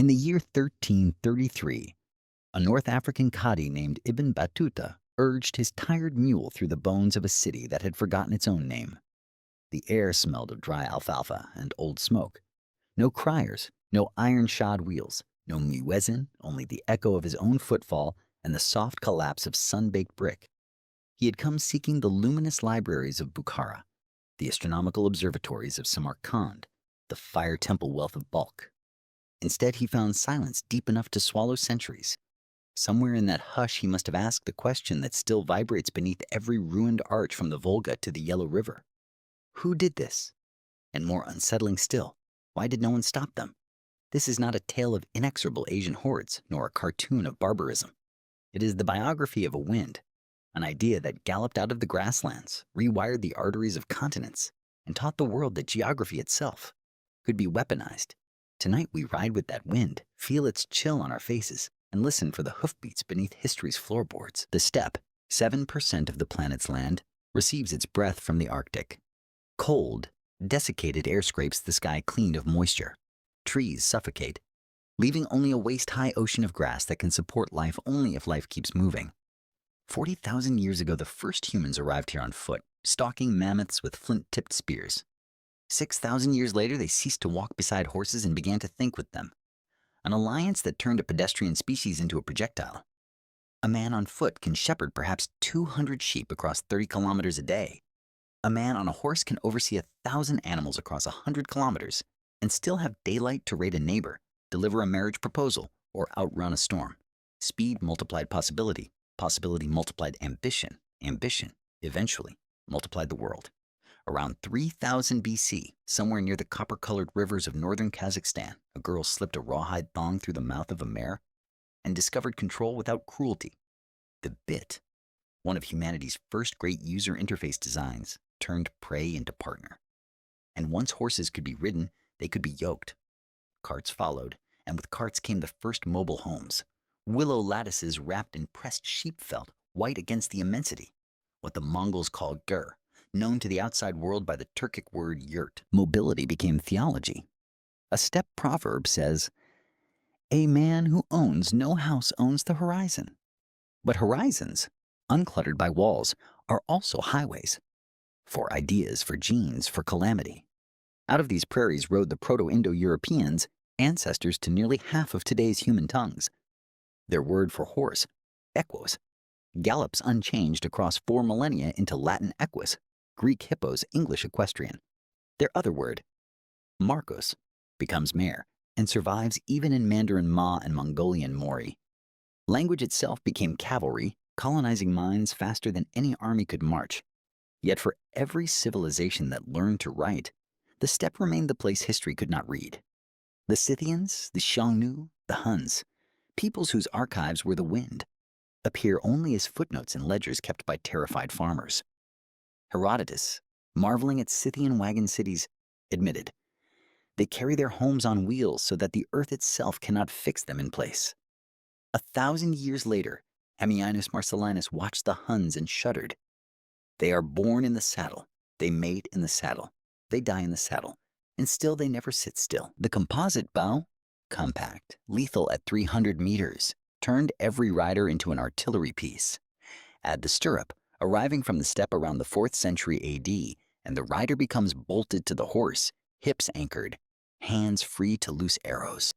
In the year 1333, a North African Qadi named Ibn Battuta urged his tired mule through the bones of a city that had forgotten its own name. The air smelled of dry alfalfa and old smoke. No criers, no iron-shod wheels, no muezzin, only the echo of his own footfall and the soft collapse of sun-baked brick. He had come seeking the luminous libraries of Bukhara, the astronomical observatories of Samarkand, the fire temple wealth of Balkh. Instead, he found silence deep enough to swallow centuries. Somewhere in that hush, he must have asked the question that still vibrates beneath every ruined arch from the Volga to the Yellow River. Who did this? And more unsettling still, why did no one stop them? This is not a tale of inexorable Asian hordes, nor a cartoon of barbarism. It is the biography of a wind, an idea that galloped out of the grasslands, rewired the arteries of continents, and taught the world that geography itself could be weaponized. Tonight we ride with that wind, feel its chill on our faces, and listen for the hoofbeats beneath history's floorboards. The steppe, 7% of the planet's land, receives its breath from the Arctic. Cold, desiccated air scrapes the sky clean of moisture. Trees suffocate, leaving only a waist-high ocean of grass that can support life only if life keeps moving. 40,000 years ago, the first humans arrived here on foot, stalking mammoths with flint-tipped spears. 6,000 years later, they ceased to walk beside horses and began to think with them. An alliance that turned a pedestrian species into a projectile. A man on foot can shepherd perhaps 200 sheep across 30 kilometers a day. A man on a horse can oversee 1,000 animals across 100 kilometers and still have daylight to raid a neighbor, deliver a marriage proposal, or outrun a storm. Speed multiplied possibility, possibility multiplied ambition, ambition eventually multiplied the world. Around 3000 BC, somewhere near the copper-colored rivers of northern Kazakhstan, a girl slipped a rawhide thong through the mouth of a mare and discovered control without cruelty. The bit, one of humanity's first great user interface designs, turned prey into partner. And once horses could be ridden, they could be yoked. Carts followed, and with carts came the first mobile homes. Willow lattices wrapped in pressed sheep felt, white against the immensity. What the Mongols call gur, known to the outside world by the Turkic word yurt. Mobility became theology. A steppe proverb says, "A man who owns no house owns the horizon." But horizons, uncluttered by walls, are also highways. For ideas, for genes, for calamity. Out of these prairies rode the Proto-Indo-Europeans, ancestors to nearly half of today's human tongues. Their word for horse, equus, gallops unchanged across 4 millennia into Latin equus, Greek hippos, English equestrian. Their other word, marcos, becomes mare and survives even in Mandarin Ma and Mongolian Mori. Language itself became cavalry, colonizing minds faster than any army could march. Yet for every civilization that learned to write, the steppe remained the place history could not read. The Scythians, the Xiongnu, the Huns, peoples whose archives were the wind, appear only as footnotes in ledgers kept by terrified farmers. Herodotus, marveling at Scythian wagon cities, admitted, "They carry their homes on wheels so that the earth itself cannot fix them in place." 1,000 years later, Ammianus Marcellinus watched the Huns and shuddered. They are born in the saddle, they mate in the saddle, they die in the saddle, and still they never sit still. The composite bow, compact, lethal at 300 meters, turned every rider into an artillery piece. Add the stirrup, arriving from the steppe around the 4th century AD, and the rider becomes bolted to the horse, hips anchored, hands free to loose arrows,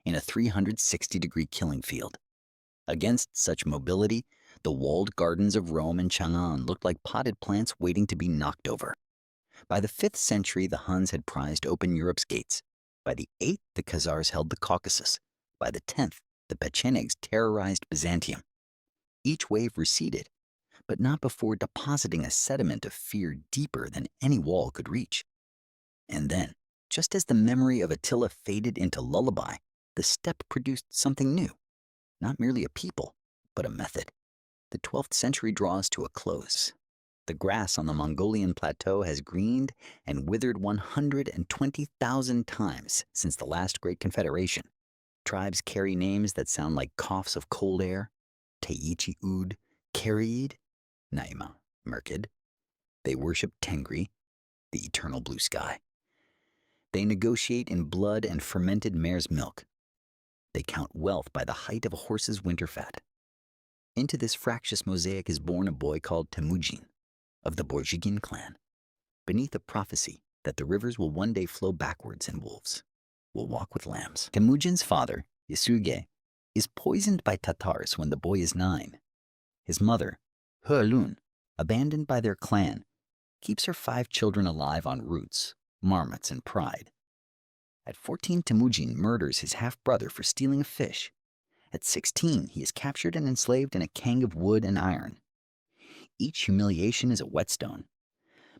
in a 360-degree killing field. Against such mobility, the walled gardens of Rome and Chang'an looked like potted plants waiting to be knocked over. By the 5th century, the Huns had prized open Europe's gates. By the 8th, the Khazars held the Caucasus. By the 10th, the Pechenegs terrorized Byzantium. Each wave receded, but not before depositing a sediment of fear deeper than any wall could reach. And then, just as the memory of Attila faded into lullaby, the steppe produced something new. Not merely a people, but a method. The 12th century draws to a close. The grass on the Mongolian plateau has greened and withered 120,000 times since the last great confederation. Tribes carry names that sound like coughs of cold air. Taichi Ud, Karid, Naima, Merkid. They worship Tengri, the eternal blue sky. They negotiate in blood and fermented mare's milk. They count wealth by the height of a horse's winter fat. Into this fractious mosaic is born a boy called Temujin, of the Borjigin clan, beneath a prophecy that the rivers will one day flow backwards and wolves will walk with lambs. Temujin's father, Yasuge, is poisoned by Tatars when the boy is 9. His mother, Hualun, abandoned by their clan, keeps her 5 children alive on roots, marmots, and pride. At 14, Temujin murders his half-brother for stealing a fish. At 16, he is captured and enslaved in a kang of wood and iron. Each humiliation is a whetstone.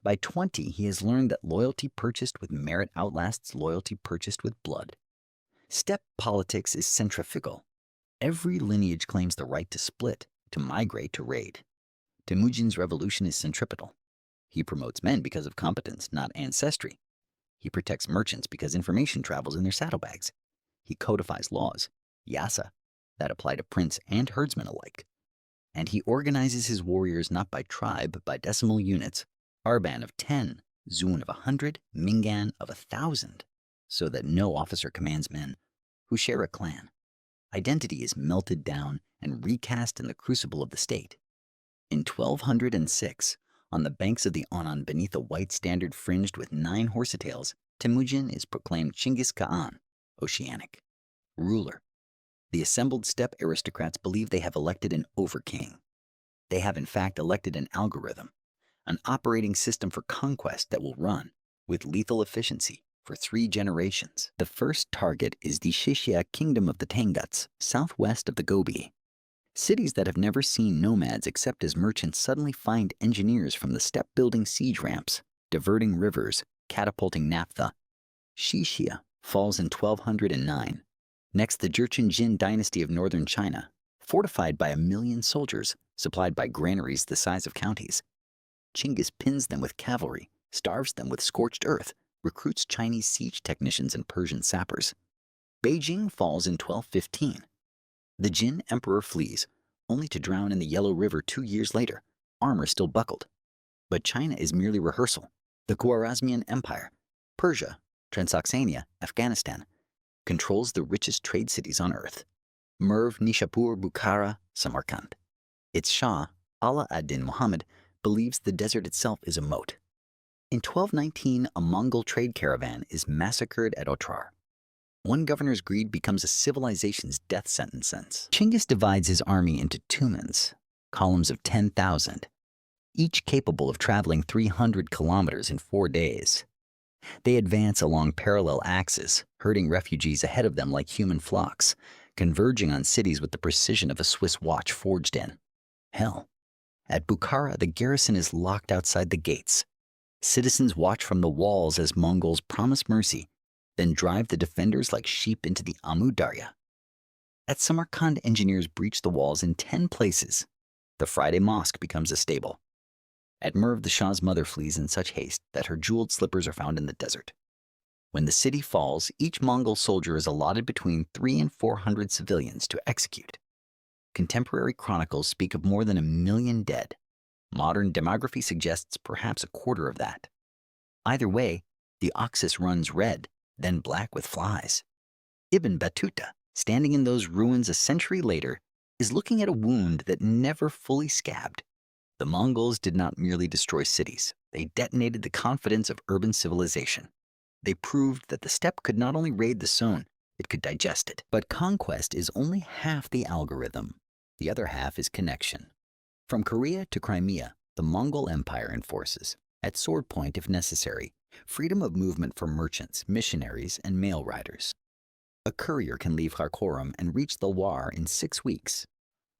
By 20, he has learned that loyalty purchased with merit outlasts loyalty purchased with blood. Steppe politics is centrifugal. Every lineage claims the right to split, to migrate, to raid. Temujin's revolution is centripetal. He promotes men because of competence, not ancestry. He protects merchants because information travels in their saddlebags. He codifies laws, yasa, that apply to prince and herdsmen alike. And he organizes his warriors not by tribe, but by decimal units, arban of 10, zun of 100, mingan of 1,000, so that no officer commands men who share a clan. Identity is melted down and recast in the crucible of the state. In 1206, on the banks of the Onan beneath a white standard fringed with 9 horsetails, Temujin is proclaimed Chinggis Khan, Oceanic, ruler. The assembled steppe aristocrats believe they have elected an overking. They have in fact elected an algorithm, an operating system for conquest that will run, with lethal efficiency, for 3 generations. The first target is the Shishia kingdom of the Tanguts, southwest of the Gobi. Cities that have never seen nomads except as merchants suddenly find engineers from the steppe building siege ramps, diverting rivers, catapulting naphtha. Shishia falls in 1209. Next, the Jurchen Jin dynasty of northern China, fortified by 1 million soldiers, supplied by granaries the size of counties. Chinggis pins them with cavalry, starves them with scorched earth, recruits Chinese siege technicians and Persian sappers. Beijing falls in 1215. The Jin emperor flees, only to drown in the Yellow River 2 years later, armor still buckled. But China is merely rehearsal. The Khwarezmian Empire, Persia, Transoxania, Afghanistan, controls the richest trade cities on earth. Merv, Nishapur, Bukhara, Samarkand. Its Shah, Allah ad-Din Muhammad, believes the desert itself is a moat. In 1219, a Mongol trade caravan is massacred at Otrar. One governor's greed becomes a civilization's death sentence. Chinggis divides his army into tumans, columns of 10,000, each capable of traveling 300 kilometers in 4 days. They advance along parallel axes, herding refugees ahead of them like human flocks, converging on cities with the precision of a Swiss watch forged in hell. At Bukhara, the garrison is locked outside the gates. Citizens watch from the walls as Mongols promise mercy, then drive the defenders like sheep into the Amu Darya. At Samarkand, engineers breach the walls in 10 places. The Friday mosque becomes a stable. At Merv, the Shah's mother flees in such haste that her jeweled slippers are found in the desert. When the city falls, each Mongol soldier is allotted between 300 and 400 civilians to execute. Contemporary chronicles speak of more than 1 million dead. Modern demography suggests perhaps a quarter of that. Either way, the Oxus runs red, then black with flies. Ibn Battuta, standing in those ruins a century later, is looking at a wound that never fully scabbed. The Mongols did not merely destroy cities, they detonated the confidence of urban civilization. They proved that the steppe could not only raid the zone, it could digest it. But conquest is only half the algorithm. The other half is connection. From Korea to Crimea, the Mongol Empire enforces, at sword point if necessary, freedom of movement for merchants, missionaries, and mail riders. A courier can leave Karakorum and reach the Loire in 6 weeks.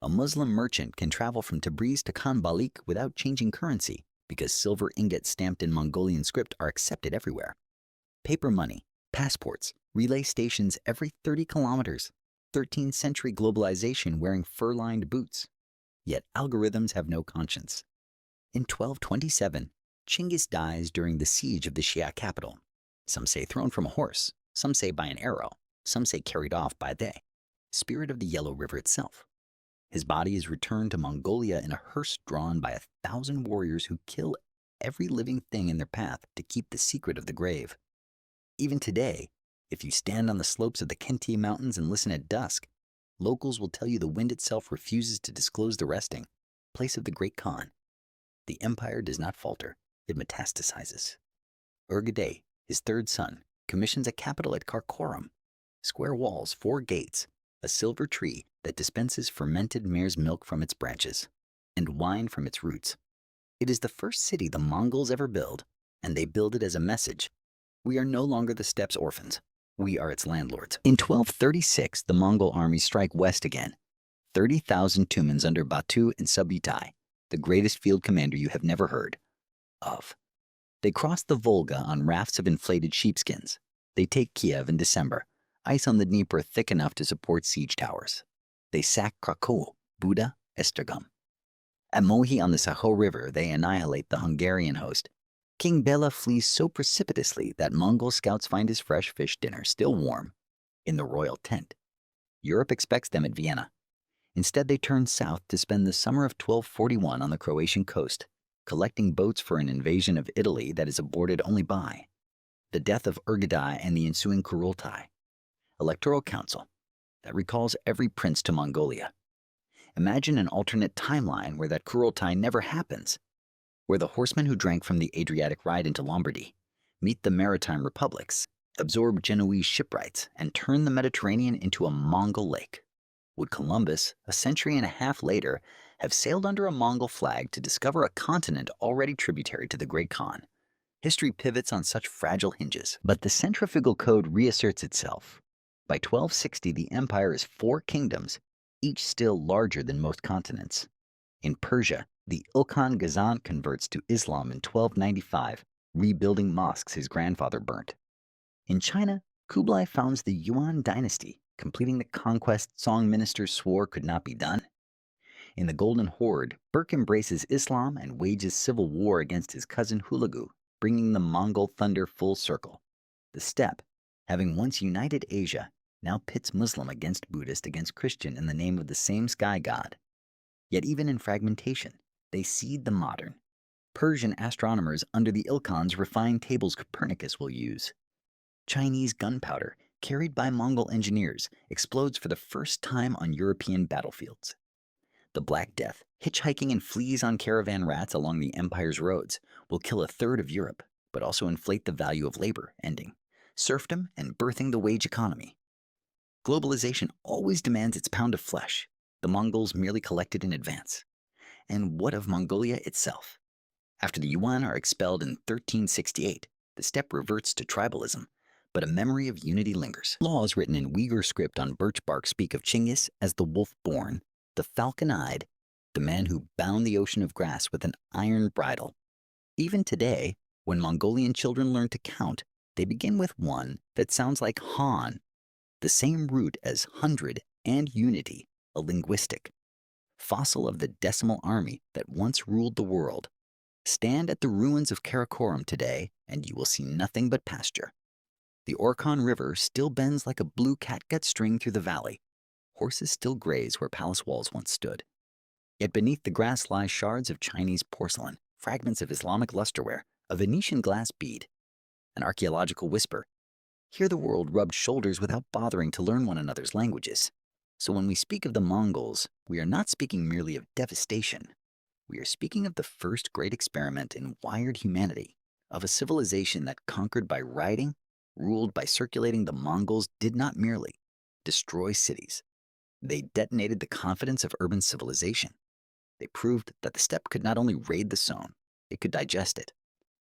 A Muslim merchant can travel from Tabriz to Khan Balik without changing currency because silver ingots stamped in Mongolian script are accepted everywhere. Paper money, passports, relay stations every 30 kilometers, 13th century globalization wearing fur-lined boots. Yet algorithms have no conscience. In 1227, Chinggis dies during the siege of the Shia capital. Some say thrown from a horse, some say by an arrow, some say carried off by the spirit of the Yellow River itself. His body is returned to Mongolia in a hearse drawn by 1,000 warriors who kill every living thing in their path to keep the secret of the grave. Even today, If you stand on the slopes of the Khenti Mountains and listen at dusk, locals will tell you the wind itself refuses to disclose the resting place of the Great Khan. The empire does not falter, it metastasizes. Urgedei, his third son, commissions a capital at Karakorum. Square walls, 4 gates, a silver tree that dispenses fermented mare's milk from its branches, and wine from its roots. It is the first city the Mongols ever build, and they build it as a message. We are no longer the steppe's orphans. We are its landlords. In 1236, the Mongol armies strike west again. 30,000 Tumans under Battuta and Subutai, the greatest field commander you have never heard of. They cross the Volga on rafts of inflated sheepskins. They take Kiev in December, ice on the Dnieper thick enough to support siege towers. They sack Krakow, Buda, Esztergom. At Mohi on the Sakho River, they annihilate the Hungarian host. King Bela flees so precipitously that Mongol scouts find his fresh fish dinner still warm in the royal tent. Europe expects them at Vienna. Instead, they turn south to spend the summer of 1241 on the Croatian coast, collecting boats for an invasion of Italy that is aborted only by the death of Urgedei and the ensuing Kurultai, electoral council that recalls every prince to Mongolia. Imagine an alternate timeline where that Kurultai never happens, where the horsemen who drank from the Adriatic ride into Lombardy, meet the maritime republics, absorb Genoese shipwrights, and turn the Mediterranean into a Mongol lake. Would Columbus, a century and a half later, have sailed under a Mongol flag to discover a continent already tributary to the Great Khan? History pivots on such fragile hinges, but the centrifugal code reasserts itself. By 1260, the empire is 4 kingdoms, each still larger than most continents. In Persia, the Ilkhan Ghazan converts to Islam in 1295, rebuilding mosques his grandfather burnt. In China, Kublai founds the Yuan dynasty, completing the conquest Song ministers swore could not be done. In the Golden Horde, Berke embraces Islam and wages civil war against his cousin Hulagu, bringing the Mongol thunder full circle. The steppe, having once united Asia, now pits Muslim against Buddhist against Christian in the name of the same sky god. Yet even in fragmentation, they seed the modern. Persian astronomers under the Ilkhans refine tables Copernicus will use. Chinese gunpowder, carried by Mongol engineers, explodes for the first time on European battlefields. The Black Death, hitchhiking and fleas on caravan rats along the empire's roads, will kill a third of Europe, but also inflate the value of labor, ending serfdom and birthing the wage economy. Globalization always demands its pound of flesh. The Mongols merely collected in advance. And what of Mongolia itself? After the Yuan are expelled in 1368, the steppe reverts to tribalism, but a memory of unity lingers. Laws written in Uyghur script on birch bark speak of Chinggis as the wolf-born, the falcon-eyed, the man who bound the ocean of grass with an iron bridle. Even today, when Mongolian children learn to count, they begin with one that sounds like Han, the same root as hundred and unity, a linguistic fossil of the decimal army that once ruled the world. Stand at the ruins of Karakorum today, and you will see nothing but pasture. The Orkhon River still bends like a blue catgut string through the valley. Horses still graze where palace walls once stood. Yet beneath the grass lie shards of Chinese porcelain, fragments of Islamic lusterware, a Venetian glass bead, an archaeological whisper. Here the world rubbed shoulders without bothering to learn one another's languages. So when we speak of the Mongols, we are not speaking merely of devastation. We are speaking of the first great experiment in wired humanity, of a civilization that conquered by writing, ruled by circulating. The Mongols did not merely destroy cities. They detonated the confidence of urban civilization. They proved that the steppe could not only raid the zone, it could digest it.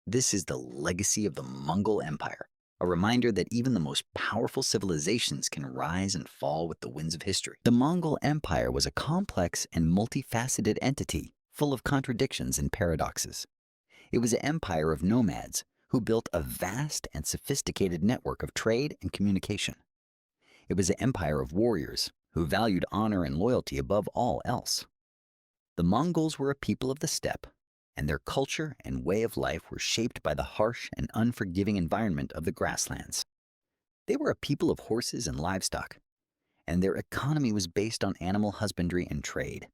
This is the legacy of the Mongol Empire, a reminder that even the most powerful civilizations can rise and fall with the winds of history. The Mongol Empire was a complex and multifaceted entity, full of contradictions and paradoxes. It was an empire of nomads who built a vast and sophisticated network of trade and communication. It was an empire of warriors who valued honor and loyalty above all else. The Mongols were a people of the steppe, and their culture and way of life were shaped by the harsh and unforgiving environment of the grasslands. They were a people of horses and livestock, and their economy was based on animal husbandry and trade.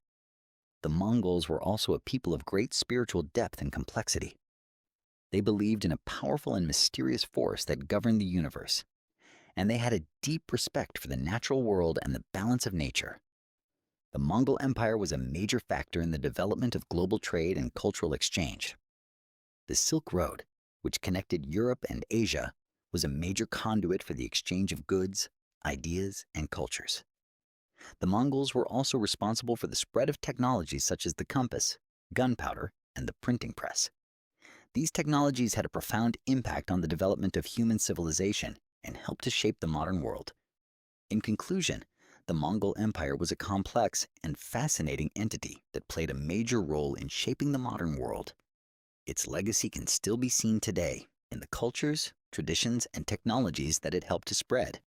The Mongols were also a people of great spiritual depth and complexity. They believed in a powerful and mysterious force that governed the universe, and they had a deep respect for the natural world and the balance of nature. The Mongol Empire was a major factor in the development of global trade and cultural exchange. The Silk Road, which connected Europe and Asia, was a major conduit for the exchange of goods, ideas, and cultures. The Mongols were also responsible for the spread of technologies such as the compass, gunpowder, and the printing press. These technologies had a profound impact on the development of human civilization and helped to shape the modern world. In conclusion, the Mongol Empire was a complex and fascinating entity that played a major role in shaping the modern world. Its legacy can still be seen today in the cultures, traditions, and technologies that it helped to spread.